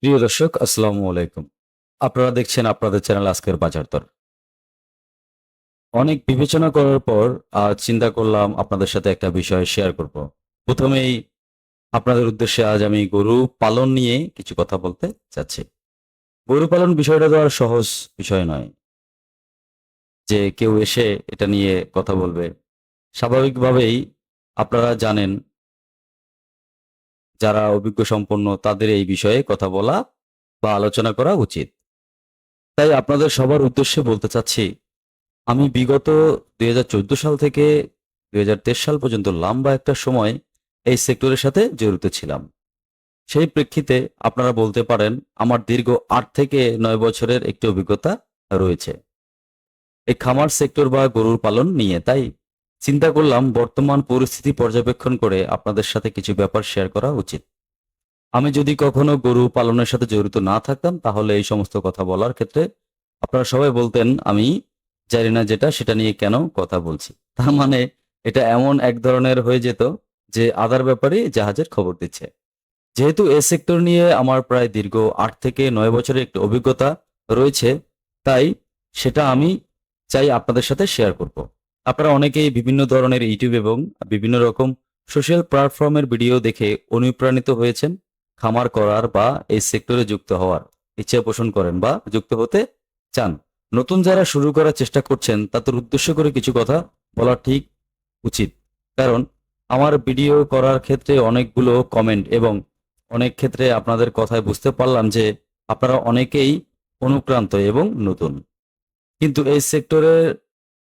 প্রিয় দর্শক, আসসালামু আলাইকুম। আপনারা দেখছেন আপনাদের চ্যানেল আজকের বাজার দর। অনেক বিবেচনা করার পর চিন্তা করলাম আপনাদের সাথে একটা বিষয় শেয়ার করব। প্রথমেই আপনাদের উদ্দেশ্যে আজ আমি গরু পালন নিয়ে কিছু কথা বলতে চাচ্ছি। গরু পালন বিষয়টা তো আর সহজ বিষয় নয় যে কেউ এসে এটা নিয়ে কথা বলবে। স্বাভাবিকভাবেই আপনারা জানেন, যারা অভিজ্ঞ সম্পন্ন তাদের এই বিষয়ে কথা বলা বা আলোচনা করা উচিত। তাই আপনাদের সবার উদ্দেশ্যে বলতে চাচ্ছি, আমি বিগত ২০১৪ সাল থেকে ২০২৩ সাল পর্যন্ত লম্বা একটা সময় এই সেক্টরের সাথে জড়িত ছিলাম। সেই প্রেক্ষিতে আপনারা বলতে পারেন আমার দীর্ঘ ৮ থেকে ৯ বছরের একটি অভিজ্ঞতা রয়েছে এই খামার সেক্টর বা গরুর পালন নিয়ে। তাই চিন্তা করলাম বর্তমান পরিস্থিতি পর্যবেক্ষণ করে আপনাদের সাথে কিছু ব্যাপার শেয়ার করা উচিত। আমি যদি কখনো গরু পালনের সাথে জড়িত না থাকতাম তাহলে এই সমস্ত কথা বলার ক্ষেত্রে আপনারা সবাই বলতেন আমি জানি না যেটা সেটা নিয়ে কেন কথা বলছি। তার মানে এটা এমন এক ধরনের হয়ে যেত যে আদার ব্যাপারে জাহাজের খবর দিচ্ছে। যেহেতু এ সেক্টর নিয়ে আমার প্রায় দীর্ঘ ৮ থেকে ৯ বছরের একটি অভিজ্ঞতা রয়েছে, তাই সেটা আমি চাই আপনাদের সাথে শেয়ার করব। আপনারা অনেকেই বিভিন্ন ধরনের ইউটিউব এবং বিভিন্ন রকম সোশ্যাল প্ল্যাটফর্মের ভিডিও দেখে অনুপ্রাণিত হয়েছেন খামার করার বা এই সেক্টরে যুক্ত হওয়ার ইচ্ছা পোষণ করেন বা যুক্ত হতে চান। নতুন যারা শুরু করার চেষ্টা করছেন তাদের উদ্দেশ্য করে কিছু কথা বলা ঠিক উচিত। কারণ আমার ভিডিও করার ক্ষেত্রে অনেকগুলো কমেন্ট এবং অনেক ক্ষেত্রে আপনাদের কথায় বুঝতে পারলাম যে আপনারা অনেকেই অনুক্রান্ত এবং নতুন। কিন্তু এই সেক্টরে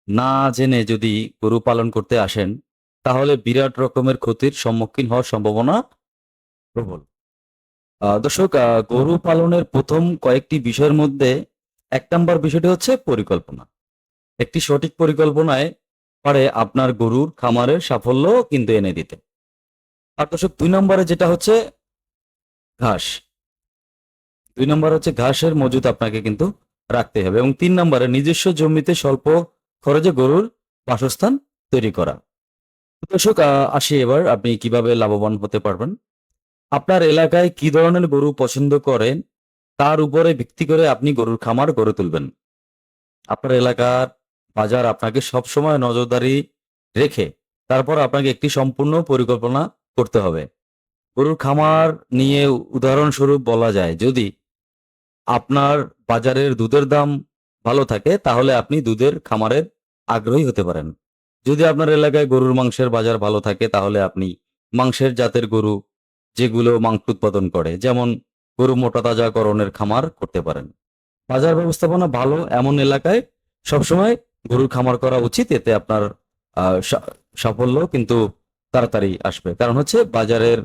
না জেনে যদি গরু পালন করতে আসেন তাহলে বিরাট রকমের ক্ষতির সম্মুখীন হওয়ার সম্ভাবনা প্রবল। দর্শক, গরু পালনের প্রথম কয়েকটি বিষয়ের মধ্যে ১ নাম্বার বিষয়টি হচ্ছে পরিকল্পনা। একটি সঠিক পরিকল্পনায় পারে আপনার গরুর খামারের সাফল্য কিন্তু এনে দিতে। আর দর্শক, ২ নম্বরে যেটা হচ্ছে ঘাস। ২ নম্বর হচ্ছে ঘাসের মজুদ আপনাকে কিন্তু রাখতে হবে এবং ৩ নম্বরে নিজস্ব জমিতে স্বল্প খরচে গরুর বাসস্থান তৈরি করা। তো দর্শক, আসি এবার আপনি কিভাবে লাভবান হতে পারবেন। আপনার এলাকায় কি ধরনের গরু পছন্দ করেন তার উপরে ভিত্তি করে আপনি গরুর খামার গড়ে তুলবেন। আপনার এলাকার বাজার আপনাকে সবসময় নজরদারি রেখে তারপর আপনাকে একটি সম্পূর্ণ পরিকল্পনা করতে হবে। গরুর খামার নিয়ে উদাহরণস্বরূপ বলা যায়, যদি আপনার বাজারের দুধের দাম ভালো থাকে তাহলে আপনি দুধের খামারের আগ্রহী হতে পারেন। যদি আপনার এলাকায় গরুর মাংসের বাজার ভালো থাকে তাহলে আপনি মাংসের জাতের গরু যেগুলো মাংস উৎপাদন করে, যেমন গরু মোটা তাজাকরণের খামার করতে পারেন। বাজার ব্যবস্থাপনা ভালো এমন এলাকায় সবসময় গরুর খামার করা উচিত। এতে আপনার সাফল্য কিন্তু তাড়াতাড়ি আসবে। কারণ হচ্ছে বাজারের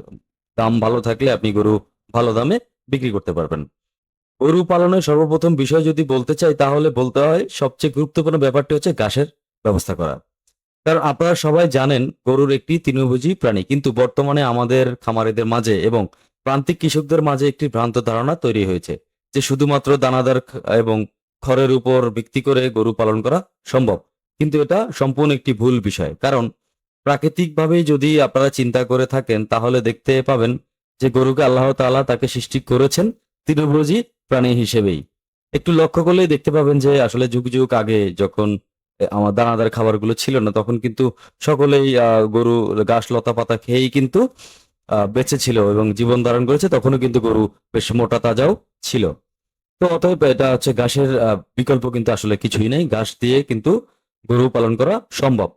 দাম ভালো থাকলে আপনি গরু ভালো দামে বিক্রি করতে পারবেন। গরু পালনের সর্বপ্রথম বিষয় যদি বলতে চাই তাহলে বলতে হয় সবচেয়ে গুরুত্বপূর্ণ ব্যাপারটি হচ্ছে ঘাসের ব্যবস্থা করা। কারণ আপনারা সবাই জানেন গরুর একটি তৃণভোজী প্রাণী, কিন্তু বর্তমানে আমাদের খামারিদের মাঝে এবং প্রান্তিক কৃষকদের মাঝে একটি ভ্রান্ত ধারণা তৈরি হয়েছে যে শুধুমাত্র দানাদার এবং খড়ের উপর ভিত্তি করে গরু পালন করা সম্ভব। কিন্তু এটা সম্পূর্ণ একটি ভুল বিষয়। কারণ প্রাকৃতিকভাবেই যদি আপনারা চিন্তা করে থাকেন তাহলে দেখতে পাবেন যে গরুকে আল্লাহ তাআলা তাকে সৃষ্টি করেছেন তৃণভোজী প্রাণী হিসেবেই। একটু লক্ষ্য করলেই দেখতে পাবেন যে আসলে যুগ যুগ আগে যখন আমার দানাদার খাবারগুলো ছিল না তখন কিন্তু সকলেই গরু ঘাস লতা পাতা খেয়েই কিন্তু বেঁচে ছিল এবং জীবন ধারণ করেছে। তখনও কিন্তু গরু বেশ মোটা তাজাও ছিল। তো অতএব এটা হচ্ছে ঘাসের বিকল্প কিন্তু আসলে কিছুই নেই। ঘাস দিয়ে কিন্তু গরু পালন করা সম্ভব।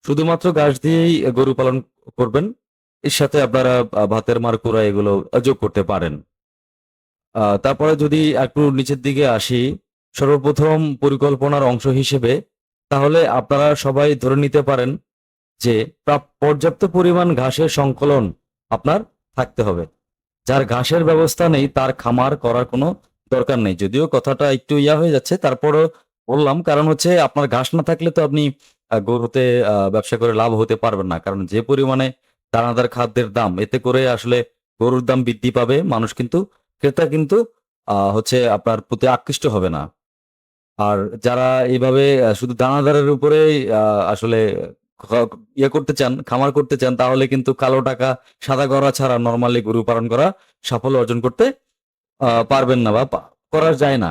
শুধুমাত্র ঘাস দিয়েই গরু পালন করবেন। এর সাথে আপনারা ভাতের মাড় কুড়া এগুলো যোগ করতে পারেন। তারপরে যদি একটু নিচের দিকে আসি, সর্বপ্রথম পরিকল্পনার অংশ হিসেবে তাহলে আপনারা সবাই ধরে নিতে পারেন যে পর্যাপ্ত পরিমাণ ঘাসের সংকলন আপনার থাকতে হবে। যার ঘাসের ব্যবস্থা নেই তার খামার করার কোনো দরকার নেই। যদিও কথাটা একটু হয়ে যাচ্ছে, তারপরও বললাম। কারণ হচ্ছে আপনার ঘাস না থাকলে তো আপনি গরুতে ব্যবসা করে লাভ হতে পারবেন না। কারণ যে পরিমাণে দানাদার খাদ্যের দাম, এতে করে আসলে গরুর দাম বৃদ্ধি পাবে। মানুষ কিন্তু, ক্রেতা কিন্তু হচ্ছে আপনার প্রতি আকৃষ্ট হবে না। আর যারা এইভাবে শুধু দানাদারের উপরেই আসলে খ করতে চান, খামার করতে চান তাহলে কিন্তু কালো টাকা সাদা করা ছাড়া নরমালি গরু পালন করা সাফল্য অর্জন করতে পারবেন না বা করা যায় না।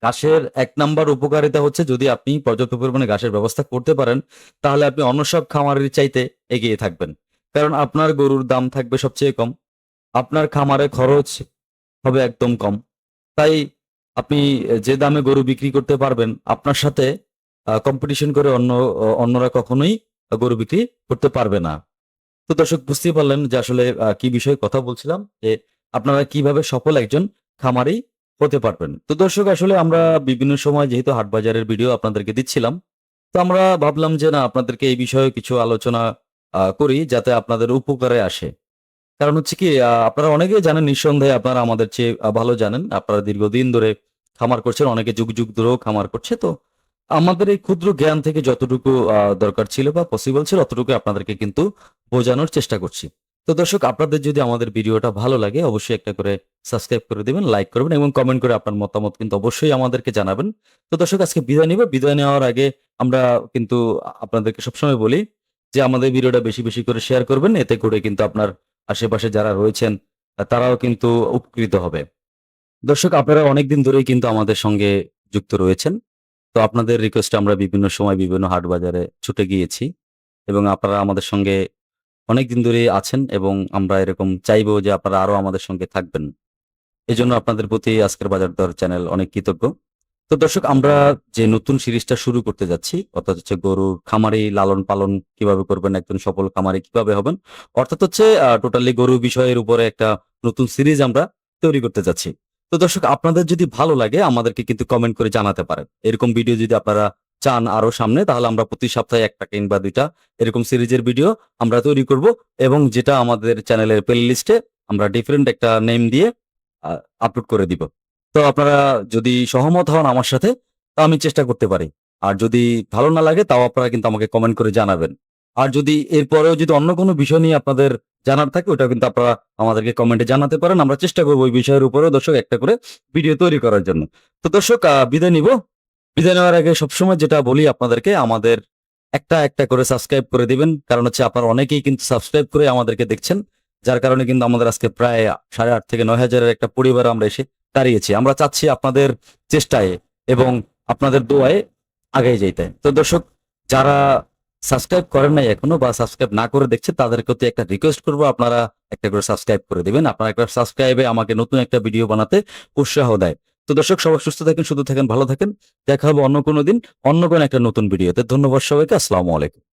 ঘাসের ১ নাম্বার উপকারিতা হচ্ছে যদি আপনি পর্যাপ্ত পরিমাণে ঘাসের ব্যবস্থা করতে পারেন, তাহলে আপনি অন্য সব খামারের চাইতে এগিয়ে থাকবেন। কারণ আপনার গরুর দাম থাকবে সবচেয়ে কম। আপনার খামারে খরচ হবে একদম কম। তাই আপনি যে দামে গরু বিক্রি করতে পারবেন, আপনার সাথে কম্পিটিশন করে অন্যরা কখনোই গরু বিক্রি করতে পারবে না। তো দর্শক বুঝতেই পারলেন যে আসলে কি বিষয়ে কথা বলছিলাম যে আপনারা কিভাবে সফল একজন খামারি হতে পারবেন। তো দর্শক আসলে আমরা বিভিন্ন সময় যেহেতু হাট বাজারের ভিডিও আপনাদেরকে দিচ্ছিলাম, তো আমরা ভাবলাম যে না আপনাদেরকে এই বিষয়ে কিছু আলোচনা করি যাতে আপনাদের উপকারে আসে। কারণ হচ্ছে কি আপনারা অনেকেই জানেন নিঃসন্দেহে আপনারা আমাদের চেয়ে ভালো জানেন। আপনারা দীর্ঘদিন ধরে খামার করছেন, অনেকে যুগ, যুগ ধরেও খামার করছে। তো আমাদের এই ক্ষুদ্র জ্ঞান থেকে যতটুকু দরকার ছিল বা পসিবল ছিল অতটুকু আপনাদেরকে কিন্তু বোঝানোর চেষ্টা করছি। তো দর্শক আপনাদের যদি আমাদের ভিডিওটা ভালো লাগে অবশ্যই একটা করে সাবস্ক্রাইব করে দিবেন, লাইক করবেন এবং কমেন্ট করে আপনার মতামত কিন্তু অবশ্যই আমাদেরকে জানাবেন। তো দর্শক আজকে বিদায় নিব। বিদায় নেওয়ার আগে আমরা কিন্তু আপনাদেরকে সবসময় বলি যে আমাদের ভিডিওটা বেশি, বেশি করে শেয়ার করবেন। এতে করে কিন্তু আপনার আশেপাশে যারা রয়েছেন তারাও কিন্তু উপকৃত হবে। দর্শক আপনারা অনেকদিন ধরেই কিন্তু আমাদের সঙ্গে যুক্ত রয়েছেন। তো আপনাদের রিকোয়েস্টে আমরা বিভিন্ন সময় বিভিন্ন হাট বাজারে ছুটে গিয়েছি এবং আপনারা আমাদের সঙ্গে অনেকদিন ধরেই আছেন এবং আমরা এরকম চাইবো যে আপনারা আরো আমাদের সঙ্গে থাকবেন। এজন্য আপনাদের প্রতি আজকের বাজার দর চ্যানেল অনেক কৃতজ্ঞ। তো দর্শক আমরা যে নতুন সিরিজটা শুরু করতে যাচ্ছি অর্থাৎ হচ্ছে গরুর খামারি লালন পালন কিভাবে করবেন, একজন সফল খামারি কিভাবে হবেন, অর্থাৎ হচ্ছে টোটালি গরু বিষয়ের উপরে একটা নতুন সিরিজ আমরা তৈরি করতে যাচ্ছি। তো দর্শক আপনাদের যদি ভালো লাগে আমাদেরকে কিন্তু কমেন্ট করে জানাতে পারেন। এরকম ভিডিও যদি আপনারা চান আরো সামনে তাহলে আমরা প্রতি সপ্তাহে ১টা কিংবা ২টা এরকম সিরিজের ভিডিও আমরা তৈরি করব এবং যেটা আমাদের চ্যানেলের প্লে লিস্টে আমরা ডিফারেন্ট একটা নেম দিয়ে আ আপলোড করে দিব। তো আপনারা যদি সহমত হন আমার সাথে, তো আমি চেষ্টা করতে পারি। আর যদি ভালো না লাগে তাও আপনারা কিন্তু আমাকে কমেন্ট করে জানাবেন। আর যদি এরপরেও যদি অন্য কোনো বিষয় নিয়ে আপনাদের জানার থাকে ওটাও কিন্তু আপনারা আমাদেরকে কমেন্টে জানাতে পারেন। আমরা চেষ্টা করব ওই বিষয়ের উপরেও দর্শক একটা করে ভিডিও তৈরি করার জন্য। তো দর্শক বিদায় নিব। বিদায় নেওয়ার আগে সবসময় যেটা বলি আপনাদেরকে আমাদের একটা, একটা করে সাবস্ক্রাইব করে দিবেন। কারণ হচ্ছে আপনারা অনেকেই কিন্তু সাবস্ক্রাইব করে আমাদেরকে দেখছেন। যার কারণে কিন্তু আমাদের আজকে প্রায় ৮,৫০০ থেকে ৯,০০০ এর একটা পরিবারে আমরা এসে দাঁড়িয়েছি। আমরা চাচ্ছি আপনাদের চেষ্টায় এবং আপনাদের দোয়ায় আগাই যাইতে। তো দর্শক যারা সাবস্ক্রাইব করেন নাই এখনো বা সাবস্ক্রাইব না করে দেখছেন তাদের প্রতি একটা রিকোয়েস্ট করব আপনারা একটা করে সাবস্ক্রাইব করে দিবেন। আপনার একটা সাবস্ক্রাইবে আমাকে নতুন একটা ভিডিও বানাতে উৎসাহ দেয়। তো দর্শক সবাই সুস্থ থাকেন, সুন্দর থাকেন, ভালো থাকেন। দেখা হবে অন্য কোনো দিন, অন্য কোনো একটা নতুন ভিডিওতে। ধন্যবাদ সবাইকে। আসসালামু আলাইকুম।